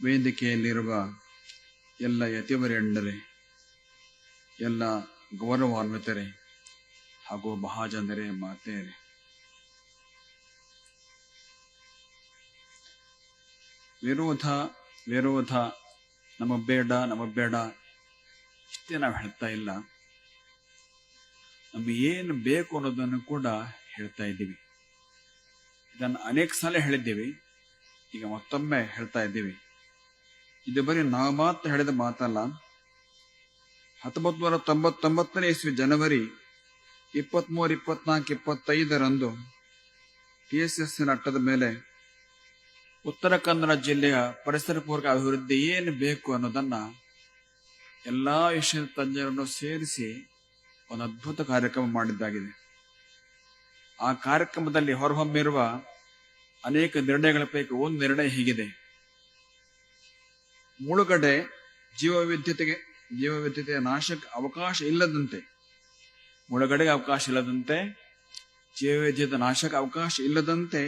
ವೇದಿಕೆಯಲ್ಲಿರುವ ಎಲ್ಲ ಯತಿವರೆಂಡರೇ, ಎಲ್ಲ ಗೌರವಾನ್ವಿತರೇ ಹಾಗೂ ಮಹಾಜನರೇ, ಮಾತೆಯರೇ, ವಿರೋಧ ನಮಗ್ ಬೇಡ ಇಷ್ಟೇ ನಾವು ಹೇಳ್ತಾ ಇಲ್ಲ. ನಮಗೆ ಏನು ಬೇಕು ಅನ್ನೋದನ್ನು ಕೂಡ ಹೇಳ್ತಾ ಇದ್ದೀವಿ. ಇದನ್ನು ಅನೇಕ ಸಲ ಹೇಳಿದ್ದೀವಿ, ಈಗ ಮತ್ತೊಮ್ಮೆ ಹೇಳ್ತಾ ಇದ್ದೀವಿ. ಇದು ಬರೀ ನಾವು ಮಾತ್ರ ಹೇಳಿದ ಮಾತಲ್ಲ. 1999 ಇಸ್ವಿ ಜನವರಿ 23, 24, 25ರಂದು TSS ಅಟ್ಟದ ಮೇಲೆ ಉತ್ತರ ಕನ್ನಡ ಜಿಲ್ಲೆಯ ಪರಿಸರ ಪೂರಕ ಅಭಿವೃದ್ಧಿ ಏನು ಬೇಕು ಅನ್ನೋದನ್ನ ಎಲ್ಲಾ ವಿಷಯದ ತಜ್ಞರನ್ನು ಸೇರಿಸಿ ಒಂದು ಅದ್ಭುತ ಕಾರ್ಯಕ್ರಮ ಮಾಡಿದ್ದಾಗಿದೆ. ಆ ಕಾರ್ಯಕ್ರಮದಲ್ಲಿ ಹೊರಹೊಮ್ಮಿರುವ ಅನೇಕ ನಿರ್ಣಯಗಳ ಪೈಕಿ ಒಂದು ನಿರ್ಣಯ ಹೀಗಿದೆ: ಮುಳುಗಡೆ ಜೀವವೈವಿಧ್ಯತೆಯ ನಾಶಕ್ಕೆ ಅವಕಾಶ ಇಲ್ಲದಂತೆ, ಮುಳುಗಡೆಗೆ ಅವಕಾಶ ಇಲ್ಲದಂತೆ, ಜೀವವೈವಿಧ್ಯತೆ ನಾಶಕ್ಕೆ ಅವಕಾಶ ಇಲ್ಲದಂತೆ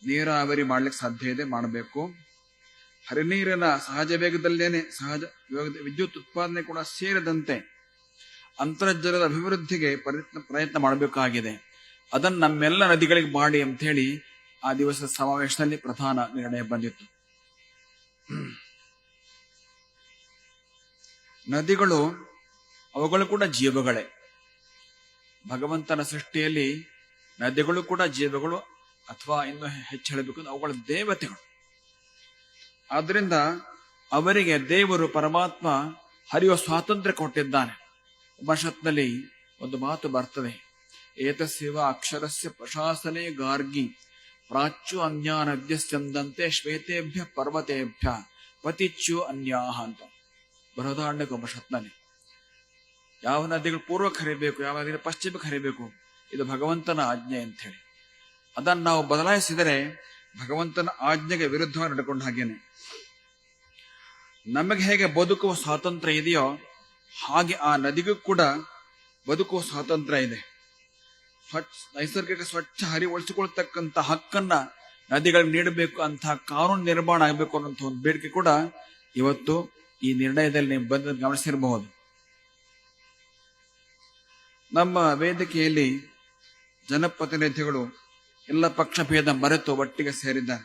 ನೀರಾವರಿ ಮಾಡ್ಲಿಕ್ಕೆ ಸಾಧ್ಯ ಇದೆ, ಮಾಡಬೇಕು. ಹರಿನೀರಿನ ಸಹಜ ವೇಗದಲ್ಲೇನೆ ವಿದ್ಯುತ್ ಉತ್ಪಾದನೆ ಕೂಡ ಸೇರಿದಂತೆ ಅಂತರ್ಜಲದ ಅಭಿವೃದ್ಧಿಗೆ ಪ್ರಯತ್ನ ಮಾಡಬೇಕಾಗಿದೆ. ಅದನ್ನು ನಮ್ಮೆಲ್ಲ ನದಿಗಳಿಗೆ ಮಾಡಿ ಅಂತ ಹೇಳಿ ಆ ದಿವಸದ ಸಮಾವೇಶದಲ್ಲಿ ಪ್ರಧಾನ ನಿರ್ಣಯ ಬಂದಿತ್ತು. ನದಿಗಳು ಅವುಗಳು ಕೂಡ ಜೀವಗಳೇ. ಭಗವಂತನ ಸೃಷ್ಟಿಯಲ್ಲಿ ನದಿಗಳು ಕೂಡ ಜೀವಗಳು, ಅಥವಾ ಇನ್ನು ಹೆಚ್ಚು ಹೇಳಬೇಕು ಅವುಗಳ ದೇವತೆಗಳು. ಆದ್ರಿಂದ ಅವರಿಗೆ ದೇವರು ಪರಮಾತ್ಮ ಹರಿಯುವ ಸ್ವಾತಂತ್ರ್ಯ ಕೊಟ್ಟಿದ್ದಾನೆ. ಉಪನಿಷತ್ನಲ್ಲಿ ಒಂದು ಮಾತು ಬರ್ತದೆ: ಏತಸ್ಯವ ಅಕ್ಷರಸ್ಯ ಪ್ರಶಾಸನೆ ಗಾರ್ಗಿ ಪ್ರಾಚ್ಯು ಅನ್ಯಾನದ್ಯಸ್ಯಂದಂತೆ ಶ್ವೇತೇಭ್ಯ ಪರ್ವತೇಭ್ಯ ಪತಿಚ್ಯು ಅನ್ಯಾಹ ಅಂತ ಬೃಹದಾರಣ್ಯಕ ಉಪನಿಷತ್ನಲ್ಲಿ. ಯಾವ ನದಿಗಳು ಪೂರ್ವಕ್ಕೆ ಹರಿಬೇಕು, ಯಾವ ನದಿಗಳು ಪಶ್ಚಿಮಕ್ಕೆ ಹರಿಬೇಕು, ಇದು ಭಗವಂತನ ಆಜ್ಞೆ ಅಂತ ಹೇಳಿ. ಅದನ್ನು ನಾವು ಬದಲಾಯಿಸಿದರೆ ಭಗವಂತನ ಆಜ್ಞೆಗೆ ವಿರುದ್ಧವಾಗಿ ನಡ್ಕೊಂಡ ಹಾಗೇನೆ. ನಮಗೆ ಹೇಗೆ ಬದುಕುವ ಸ್ವಾತಂತ್ರ್ಯ ಇದೆಯೋ ಹಾಗೆ ಆ ನದಿಗೂ ಕೂಡ ಬದುಕುವ ಸ್ವಾತಂತ್ರ್ಯ ಇದೆ. ನೈಸರ್ಗಿಕ ಸ್ವಚ್ಛ ಉಳಿಸಿಕೊಳ್ತಕ್ಕಂಥ ಹಕ್ಕನ್ನ ನದಿಗಳಿಗೆ ನೀಡಬೇಕು, ಅಂತಹ ಕಾನೂನು ನಿರ್ಮಾಣ ಆಗಬೇಕು ಅನ್ನೋಂಥ ಒಂದು ಬೇಡಿಕೆ ಕೂಡ ಇವತ್ತು ಈ ನಿರ್ಣಯದಲ್ಲಿ ನೀವು ಬಂದ ಗಮನಿಸಿರಬಹುದು. ನಮ್ಮ ವೇದಿಕೆಯಲ್ಲಿ ಜನಪ್ರತಿನಿಧಿಗಳು ಎಲ್ಲ ಪಕ್ಷ ಭೇದ ಮರೆತು ಒಟ್ಟಿಗೆ ಸೇರಿದ್ದಾರೆ.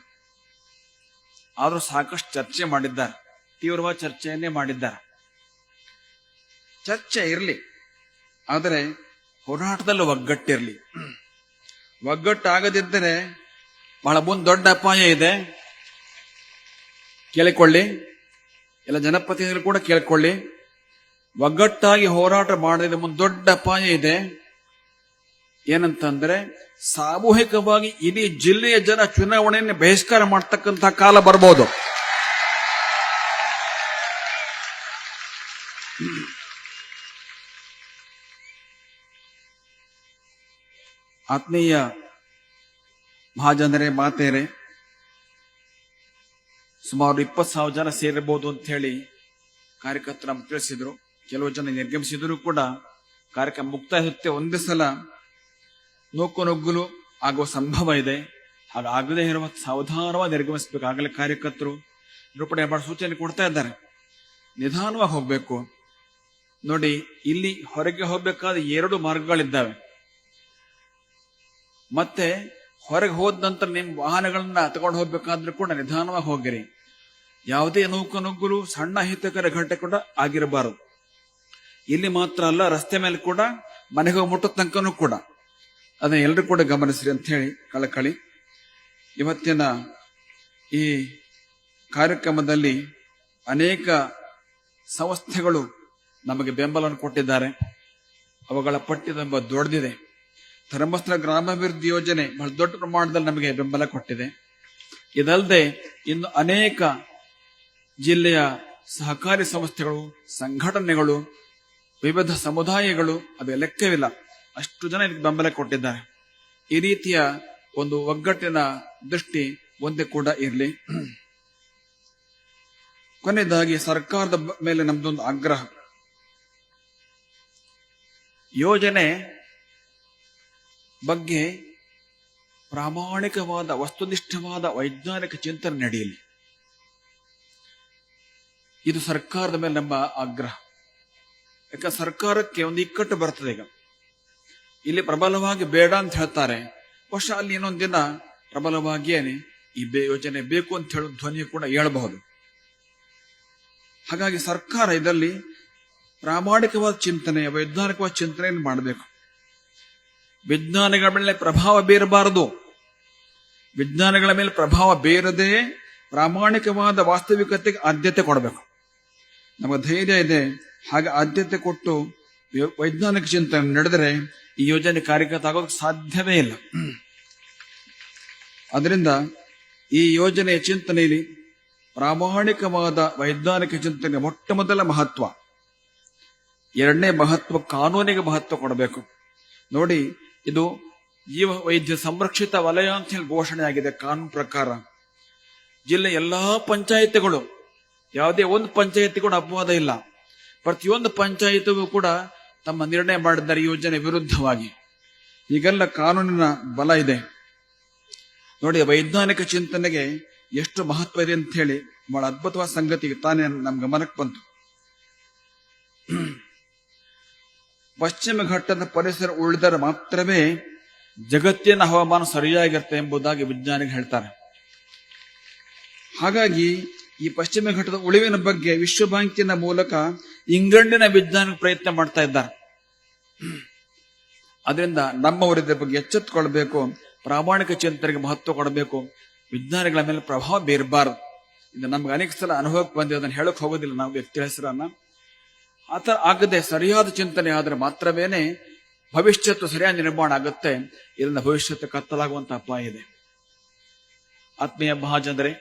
ಆದರೂ ಸಾಕಷ್ಟು ಚರ್ಚೆ ಮಾಡಿದ್ದಾರೆ, ತೀವ್ರವಾದ ಚರ್ಚೆಯನ್ನೇ ಮಾಡಿದ್ದಾರೆ. ಚರ್ಚೆ ಇರಲಿ, ಆದರೆ ಹೋರಾಟದಲ್ಲಿ ಒಗ್ಗಟ್ಟಿರಲಿ. ಒಗ್ಗಟ್ಟಾಗದಿದ್ದರೆ ಬಹಳ ದೊಡ್ಡ ಅಪಾಯ ಇದೆ. ಕೇಳಿಕೊಳ್ಳಿ, ಎಲ್ಲ ಜನಪ್ರತಿನಿಧಿಗಳು ಕೂಡ ಕೇಳಿಕೊಳ್ಳಿ. ಒಗ್ಗಟ್ಟಾಗಿ ಹೋರಾಟ ಮಾಡದಿದ್ದ ಮುಂದೆ ದೊಡ್ಡ ಅಪಾಯ ಇದೆ. ಏನಂತಂದ್ರೆ, ಸಾಮೂಹಿಕವಾಗಿ ಇಡೀ ಜಿಲ್ಲೆಯ ಜನ ಚುನಾವಣೆಯನ್ನು ಬಹಿಷ್ಕಾರ ಮಾಡ್ತಕ್ಕಂಥ ಕಾಲ ಬರ್ಬೋದು. ಆತ್ಮೀಯ ಮಹಾಜನರೇ, ಮಾತೆಯರೇ, ಸುಮಾರು 20,000 ಜನ ಸೇರಿರಬಹುದು ಅಂತ ಹೇಳಿ ಕಾರ್ಯಕರ್ತರು ನಮ್ಗೆ ತಿಳಿಸಿದ್ರು. ಕೆಲವು ಜನ ನಿರ್ಗಮಿಸಿದ್ರು ಕೂಡ ಕಾರ್ಯಕ್ರಮ ಮುಕ್ತಾಯ ಒಂದೇ ಸಲ ನುಗ್ಗಲು ಆಗುವ ಸಂಭವ ಇದೆ. ಹಾಗಾಗದೇ ಇರುವ ಸಾವಧಾನವಾಗಿ ನಿರ್ಗಮಿಸಬೇಕು. ಆಗಲೇ ಕಾರ್ಯಕರ್ತರು ನಿರೂಪಣೆ ಮಾಡೋ ಸೂಚನೆ ಕೊಡ್ತಾ ಇದ್ದಾರೆ. ನಿಧಾನವಾಗಿ ಹೋಗ್ಬೇಕು. ನೋಡಿ, ಇಲ್ಲಿ ಹೊರಗೆ ಹೋಗ್ಬೇಕಾದ್ರೆ 2 ಮಾರ್ಗಗಳಿದ್ದಾವೆ. ಮತ್ತೆ ಹೊರಗೆ ಹೋದ ನಂತರ ನಿಮ್ಮ ವಾಹನಗಳನ್ನ ತಗೊಂಡು ಹೋಗ್ಬೇಕಾದ್ರೂ ಕೂಡ ನಿಧಾನವಾಗಿ ಹೋಗಿರಿ. ಯಾವುದೇ ನುಗ್ಗಲು ಸಣ್ಣ ಅಹಿತಕರ ಘಟನೆ ಕೂಡ ಆಗಿರಬಾರದು. ಇಲ್ಲಿ ಮಾತ್ರ ಅಲ್ಲ, ರಸ್ತೆ ಮೇಲೆ ಕೂಡ, ಮನೆಗೆ ಹೋಗಿ ಮುಟ್ಟೋ ತನಕನೂ ಕೂಡ ಅದನ್ನ ಎಲ್ಲರೂ ಕೂಡ ಗಮನಿಸ್ರಿ ಅಂತ ಹೇಳಿ ಕಳಕಳಿ. ಇವತ್ತಿನ ಈ ಕಾರ್ಯಕ್ರಮದಲ್ಲಿ ಅನೇಕ ಸಂಸ್ಥೆಗಳು ನಮಗೆ ಬೆಂಬಲವನ್ನು ಕೊಟ್ಟಿದ್ದಾರೆ. ಅವುಗಳ ಪಟ್ಟಿ ತುಂಬ ದೊಡ್ಡದಿದೆ. ಧರ್ಮಸ್ಥಳ ಗ್ರಾಮಾಭಿವೃದ್ಧಿ ಯೋಜನೆ ಬಹಳ ದೊಡ್ಡ ಪ್ರಮಾಣದಲ್ಲಿ ನಮಗೆ ಬೆಂಬಲ ಕೊಟ್ಟಿದೆ. ಇದಲ್ಲದೆ ಇನ್ನು ಅನೇಕ ಜಿಲ್ಲೆಯ ಸಹಕಾರಿ ಸಂಸ್ಥೆಗಳು, ಸಂಘಟನೆಗಳು, ವಿವಿಧ ಸಮುದಾಯಗಳು, ಅದು ಲೆಕ್ಕವಿಲ್ಲ, ಅಷ್ಟು ಜನ ಇದಕ್ಕೆ ಬೆಂಬಲ ಕೊಟ್ಟಿದ್ದಾರೆ. ಈ ರೀತಿಯ ಒಂದು ಒಗ್ಗಟ್ಟಿನ ದೃಷ್ಟಿ ಒಂದೇ ಕೂಡ ಇರಲಿ. ಕೊನೆಯದಾಗಿ ಸರ್ಕಾರದ ಮೇಲೆ ನಮ್ದೊಂದು ಆಗ್ರಹ. ಯೋಜನೆ ಬಗ್ಗೆ ಪ್ರಾಮಾಣಿಕವಾದ ವಸ್ತುನಿಷ್ಠವಾದ ವೈಜ್ಞಾನಿಕ ಚಿಂತನೆ ನಡೆಯಲಿ. ಇದು ಸರ್ಕಾರದ ಮೇಲೆ ನಮ್ಮ ಆಗ್ರಹ. ಯಾಕಂದ್ರೆ ಸರ್ಕಾರಕ್ಕೆ ಒಂದು ಇಕ್ಕಟ್ಟು ಬರ್ತದೆ. ಈಗ ಇಲ್ಲಿ ಪ್ರಬಲವಾಗಿ ಬೇಡ ಅಂತ ಹೇಳ್ತಾರೆ, ಬಹುಶಃ ಅಲ್ಲಿ ಇನ್ನೊಂದು ದಿನ ಪ್ರಬಲವಾಗಿಯೇನೆ ಈ ಯೋಜನೆ ಬೇಕು ಅಂತ ಹೇಳೋ ಧ್ವನಿ ಕೂಡ ಹೇಳಬಹುದು. ಹಾಗಾಗಿ ಸರ್ಕಾರ ಇದರಲ್ಲಿ ಪ್ರಾಮಾಣಿಕವಾದ ಚಿಂತನೆ, ವೈಜ್ಞಾನಿಕವಾದ ಚಿಂತನೆಯನ್ನು ಮಾಡಬೇಕು. ವಿಜ್ಞಾನಿಗಳ ಮೇಲೆ ಪ್ರಭಾವ ಬೀರಬಾರದು. ವಿಜ್ಞಾನಿಗಳ ಮೇಲೆ ಪ್ರಭಾವ ಬೀರದೆ ಪ್ರಾಮಾಣಿಕವಾದ ವಾಸ್ತವಿಕತೆಗೆ ಆದ್ಯತೆ ಕೊಡಬೇಕು. ನಮಗೆ ಧೈರ್ಯ ಇದೆ, ಹಾಗೆ ಆದ್ಯತೆ ಕೊಟ್ಟು ವೈಜ್ಞಾನಿಕ ಚಿಂತನೆ ನಡೆದರೆ ಈ ಯೋಜನೆ ಕಾರ್ಯಗತ ಆಗೋದಕ್ಕೆ ಸಾಧ್ಯವೇ ಇಲ್ಲ. ಅದರಿಂದ ಈ ಯೋಜನೆಯ ಚಿಂತನೆಯಲ್ಲಿ ಪ್ರಾಮಾಣಿಕವಾದ ವೈಜ್ಞಾನಿಕ ಚಿಂತನೆ ಮೊಟ್ಟ ಮೊದಲ ಮಹತ್ವ. ಎರಡನೇ ಮಹತ್ವ ಕಾನೂನಿಗೆ ಮಹತ್ವ ಕೊಡಬೇಕು. ನೋಡಿ, ಇದು ಜೀವ ವೈದ್ಯ ಸಂರಕ್ಷಿತ ವಲಯ ಅಂತ ಹೇಳಿ ಘೋಷಣೆ ಆಗಿದೆ ಕಾನೂನು ಪ್ರಕಾರ. ಜಿಲ್ಲೆ ಎಲ್ಲಾ ಪಂಚಾಯಿತಿಗಳು, ಯಾವುದೇ ಒಂದು ಪಂಚಾಯಿತಿ ಕೂಡ ಅಪವಾದ ಇಲ್ಲ. ಪ್ರತಿಯೊಂದು ಪಂಚಾಯಿತಿಗೂ ಕೂಡ ತಮ್ಮ ನಿರ್ಣಯ ಮಾಡಿದ್ದಾರೆ ಈ ಯೋಜನೆ ವಿರುದ್ಧವಾಗಿ. ಈಗೆಲ್ಲ ಕಾನೂನಿನ ಬಲ ಇದೆ. ನೋಡಿ, ವೈಜ್ಞಾನಿಕ ಚಿಂತನೆಗೆ ಎಷ್ಟು ಮಹತ್ವ ಇದೆ ಅಂತ ಹೇಳಿ ಬಹಳ ಅದ್ಭುತವಾದ ಸಂಗತಿ ತಾನೇ ನಮ್ ಗಮನಕ್ಕೆ ಬಂತು. ಪಶ್ಚಿಮ ಘಟ್ಟದ ಪರಿಸರ ಉಳಿದರೆ ಮಾತ್ರವೇ ಜಗತ್ತಿನ ಹವಾಮಾನ ಸರಿಯಾಗಿರುತ್ತೆ ಎಂಬುದಾಗಿ ವಿಜ್ಞಾನಿಗಳು ಹೇಳ್ತಾರೆ. ಹಾಗಾಗಿ ಈ ಪಶ್ಚಿಮ ಘಟ್ಟದ ಉಳಿವಿನ ಬಗ್ಗೆ ವಿಶ್ವ ಬ್ಯಾಂಕಿನ ಮೂಲಕ ಇಂಗ್ಲೆಂಡಿನ ವಿಜ್ಞಾನಿಗಳು ಪ್ರಯತ್ನ ಮಾಡ್ತಾ ಇದ್ದಾರೆ. ಅದರಿಂದ ನಮ್ಮವರಿದ್ರ ಬಗ್ಗೆ ಎಚ್ಚೆತ್ತುಕೊಳ್ಬೇಕು, ಪ್ರಾಮಾಣಿಕ ಚಿಂತನೆಗೆ ಮಹತ್ವ ಕೊಡಬೇಕು, ವಿಜ್ಞಾನಿಗಳ ಮೇಲೆ ಪ್ರಭಾವ ಬೀರಬಾರದು. ಇದು ನಮ್ಗೆ ಅನೇಕ ಸಲ ಅನುಭವಕ್ಕೆ ಬಂದಿದೆ, ಅದನ್ನು ಹೇಳಕ್ ಹೋಗೋದಿಲ್ಲ ನಾವು ವ್ಯಕ್ತಿ ಹೆಸರನ್ನ. ಆತರ ಆಗದೆ ಸರಿಯಾದ ಚಿಂತನೆ ಆದ್ರೆ ಮಾತ್ರವೇನೆ ಭವಿಷ್ಯತ್ತು ಸರಿಯಾದ ನಿರ್ಮಾಣ ಆಗುತ್ತೆ. ಇದರಿಂದ ಭವಿಷ್ಯತ್ತು ಕತ್ತಲಾಗುವಂತ ಅಪಾಯ ಇದೆ. ಆತ್ಮೀಯ ಮಹಾಜನರೇ,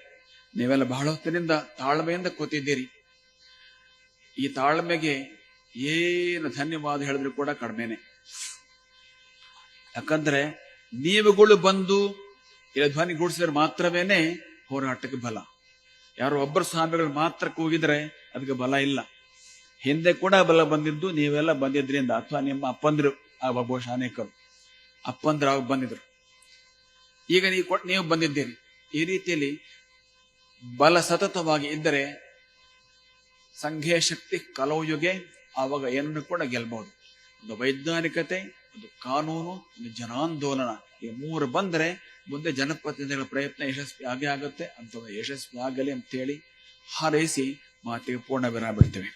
ನೀವೆಲ್ಲ ಬಹಳ ಹೊತ್ತಿನಿಂದ ತಾಳ್ಮೆಯಿಂದ ಕೂತಿದ್ದೀರಿ. ಈ ತಾಳ್ಮೆಗೆ ಏನು ಧನ್ಯವಾದ ಹೇಳಿದ್ರು ಕೂಡ ಕಡಿಮೆನೆ. ಯಾಕಂದ್ರೆ ನೀವುಗಳು ಬಂದು ಇಲ್ಲಿ ಧ್ವನಿಗೂಡಿಸಿದ್ರೆ ಮಾತ್ರವೇನೆ ಹೋರಾಟಕ್ಕೆ ಬಲ. ಯಾರು ಒಬ್ಬರು ಸ್ವಾಮಿಗಳು ಮಾತ್ರ ಕೂಗಿದ್ರೆ ಅದಕ್ಕೆ ಬಲ ಇಲ್ಲ. ಹಿಂದೆ ಕೂಡ ಬಲ ಬಂದಿದ್ದು ನೀವೆಲ್ಲ ಬಂದಿದ್ರಿಂದ, ಅಥವಾ ನಿಮ್ಮ ಅಪ್ಪಂದ್ರು ಬಹುಶಃ ಅನೇಕರು ಅಪ್ಪಂದ್ರು ಅವಾಗ ಬಂದಿದ್ರು. ಈಗ ನೀವು ಬಂದಿದ್ದೀರಿ. ಈ ರೀತಿಯಲ್ಲಿ ಬಲ ಸತತವಾಗಿ ಇದ್ದರೆ ಸಂಘೀಯ ಶಕ್ತಿ ಕಲೌಯುಗೆ, ಆವಾಗ ಏನನ್ನು ಕೂಡ ಗೆಲ್ಬಹುದು. ಒಂದು ವೈಜ್ಞಾನಿಕತೆ, ಒಂದು ಕಾನೂನು, ಒಂದು ಜನಾಂದೋಲನ, ಈ ಮೂರು ಬಂದರೆ ಮುಂದೆ ಜನಪ್ರತಿನಿಧಿಗಳ ಪ್ರಯತ್ನ ಯಶಸ್ವಿ ಆಗೇ ಆಗುತ್ತೆ. ಅಂತ ಯಶಸ್ವಿ ಆಗಲಿ ಅಂತ ಹೇಳಿ ಹಾರೈಸಿ ಮಾತಿಗೆ ಪೂರ್ಣ ವಿರಾಮ ಬಿಡ್ತೇವೆ.